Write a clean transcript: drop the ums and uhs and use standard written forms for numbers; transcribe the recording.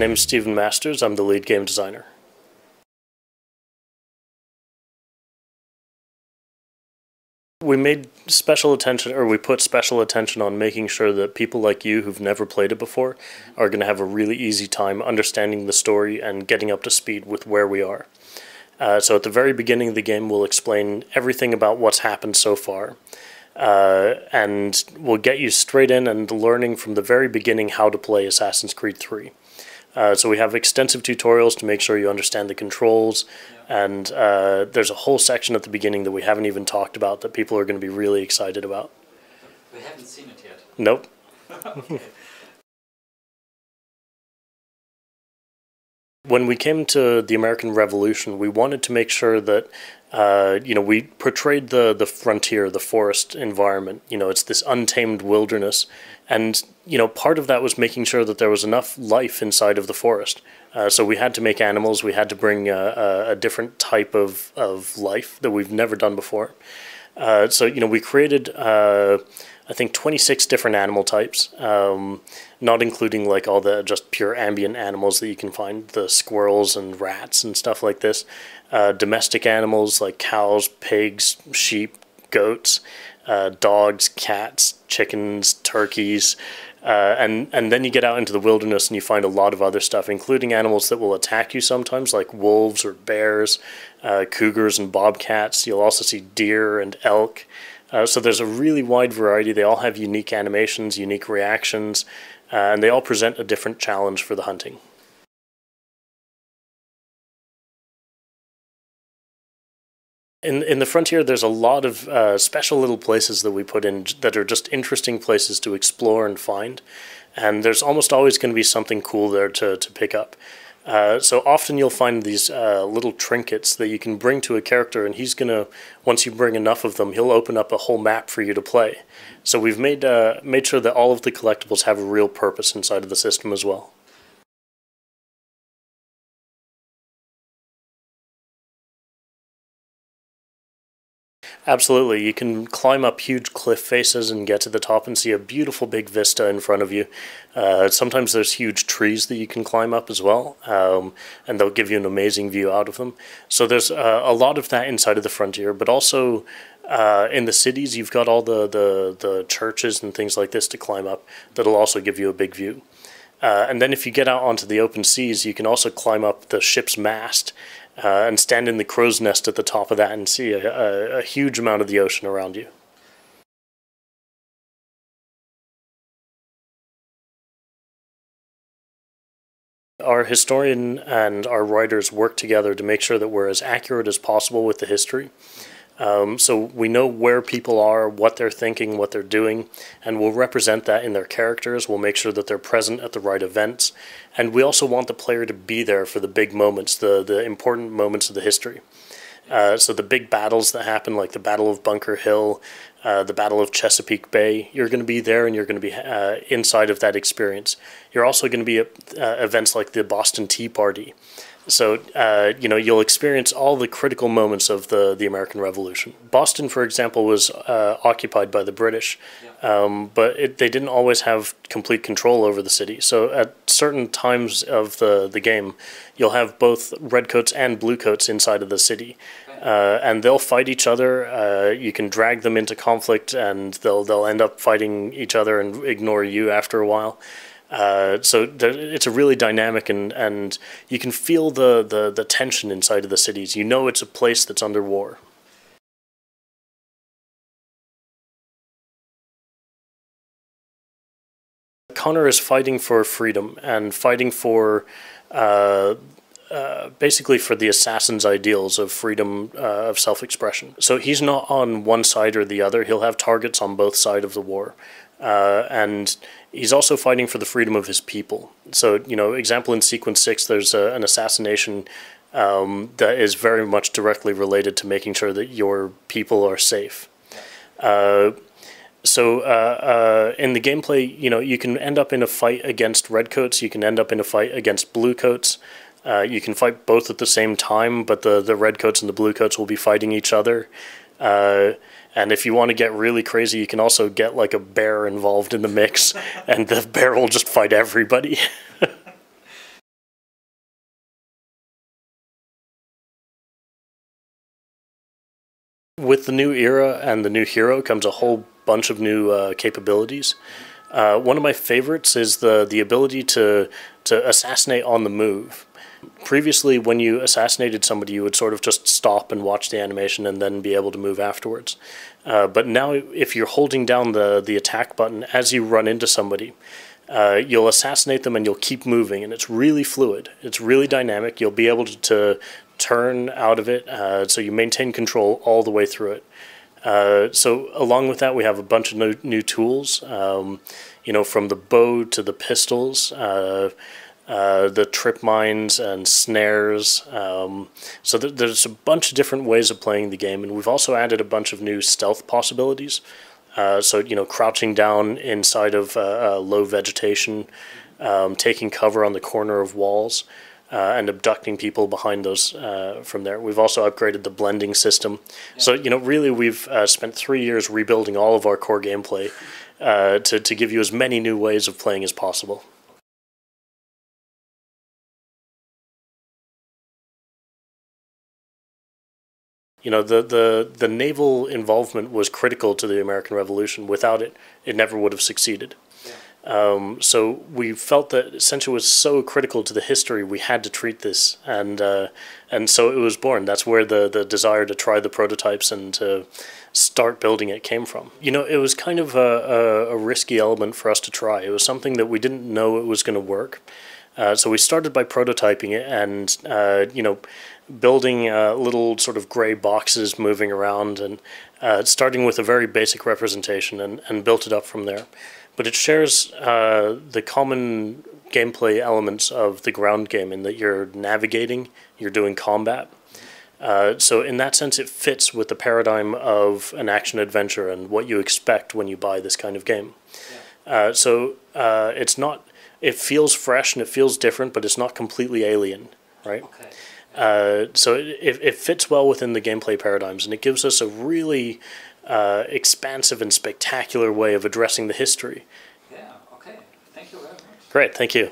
name is Stephen Masters. I'm the lead game designer. We made special attention, or we put special attention on making sure that people like you who've never played it before are going to have a really easy time understanding the story and getting up to speed with where we are. So at the very beginning of the game, we'll explain everything about what's happened so far. And we'll get you straight in and learning from the very beginning how to play Assassin's Creed 3. So we have extensive tutorials to make sure you understand the controls, and there's a whole section at the beginning that we haven't even talked about that people are going to be really excited about. We haven't seen it yet. Nope. Okay. When we came to the American Revolution, we wanted to make sure that we portrayed the frontier, the forest environment. It's this untamed wilderness. And, part of that was making sure that there was enough life inside of the forest. So we had to make animals. We had to bring a different type of life that we've never done before. So we created, I think, 26 different animal types, not including like all the just pure ambient animals that you can find, the squirrels and rats and stuff like this. Domestic animals like cows, pigs, sheep, goats, dogs, cats, chickens, turkeys, and then you get out into the wilderness and you find a lot of other stuff, including animals that will attack you sometimes, like wolves or bears, cougars and bobcats. You'll also see deer and elk. So there's a really wide variety. They all have unique animations, unique reactions, and they all present a different challenge for the hunting. In the frontier, there's a lot of special little places that we put in that are just interesting places to explore and find. And there's almost always going to be something cool there to pick up. So often you'll find these little trinkets that you can bring to a character, and he's going to, once you bring enough of them, he'll open up a whole map for you to play. So we've made sure that all of the collectibles have a real purpose inside of the system as well. Absolutely. You can climb up huge cliff faces and get to the top and see a beautiful big vista in front of you. Sometimes there's huge trees that you can climb up as well, and they'll give you an amazing view out of them. So there's a lot of that inside of the frontier, but also in the cities you've got all the churches and things like this to climb up that'll also give you a big view. And then if you get out onto the open seas, you can also climb up the ship's mast and stand in the crow's nest at the top of that and see a huge amount of the ocean around you. Our historian and our writers work together to make sure that we're as accurate as possible with the history. So we know where people are, what they're thinking, what they're doing, and we'll represent that in their characters. We'll make sure that they're present at the right events, and we also want the player to be there for the big moments, the important moments of the history. So the big battles that happen, like the Battle of Bunker Hill, the Battle of Chesapeake Bay, you're going to be there and you're going to be inside of that experience. You're also going to be at events like the Boston Tea Party. So, you'll experience all the critical moments of the American Revolution. Boston, for example, was occupied by the British, but they didn't always have complete control over the city. So at certain times of the game, you'll have both redcoats and bluecoats inside of the city. And they'll fight each other. You can drag them into conflict, and they'll end up fighting each other and ignore you after a while. So it's a really dynamic, and you can feel the tension inside of the cities. You know it's a place that's under war. Connor is fighting for freedom and fighting for basically for the assassin's ideals of freedom of self-expression. So he's not on one side or the other. He'll have targets on both sides of the war. And he's also fighting for the freedom of his people. So, example in Sequence 6, there's an assassination that is very much directly related to making sure that your people are safe. So in the gameplay, you can end up in a fight against redcoats, you can end up in a fight against bluecoats. You can fight both at the same time, but the redcoats and the bluecoats will be fighting each other. And if you want to get really crazy, you can also get like a bear involved in the mix, and the bear will just fight everybody. with the new era and the new hero comes a whole bunch of new capabilities. One of my favorites is the ability to assassinate on the move. Previously, when you assassinated somebody, you would sort of just stop and watch the animation and then be able to move afterwards. But now, if you're holding down the attack button as you run into somebody, you'll assassinate them and you'll keep moving, and it's really fluid. It's really dynamic. You'll be able to turn out of it, so you maintain control all the way through it. So along with that, we have a bunch of new tools, from the bow to the pistols, the trip mines and snares. So there's a bunch of different ways of playing the game, and we've also added a bunch of new stealth possibilities. So crouching down inside of low vegetation, taking cover on the corner of walls, and abducting people behind those from there. We've also upgraded the blending system. Yeah. So, really we've spent 3 years rebuilding all of our core gameplay to give you as many new ways of playing as possible. The naval involvement was critical to the American Revolution. Without it, it never would have succeeded. So we felt that since it was so critical to the history, we had to treat this, and so it was born. That's where the desire to try the prototypes and to start building it came from. It was kind of a risky element for us to try. It was something that we didn't know it was going to work. So we started by prototyping it and, building little sort of gray boxes moving around and starting with a very basic representation and built it up from there. But it shares the common gameplay elements of the ground game in that you're navigating, you're doing combat. So in that sense, it fits with the paradigm of an action-adventure and what you expect when you buy this kind of game. Yeah. It's not... It feels fresh and it feels different, but it's not completely alien, right? Okay. So it fits well within the gameplay paradigms, and it gives us a really expansive and spectacular way of addressing the history. Yeah, okay. Thank you very much. Great, thank you.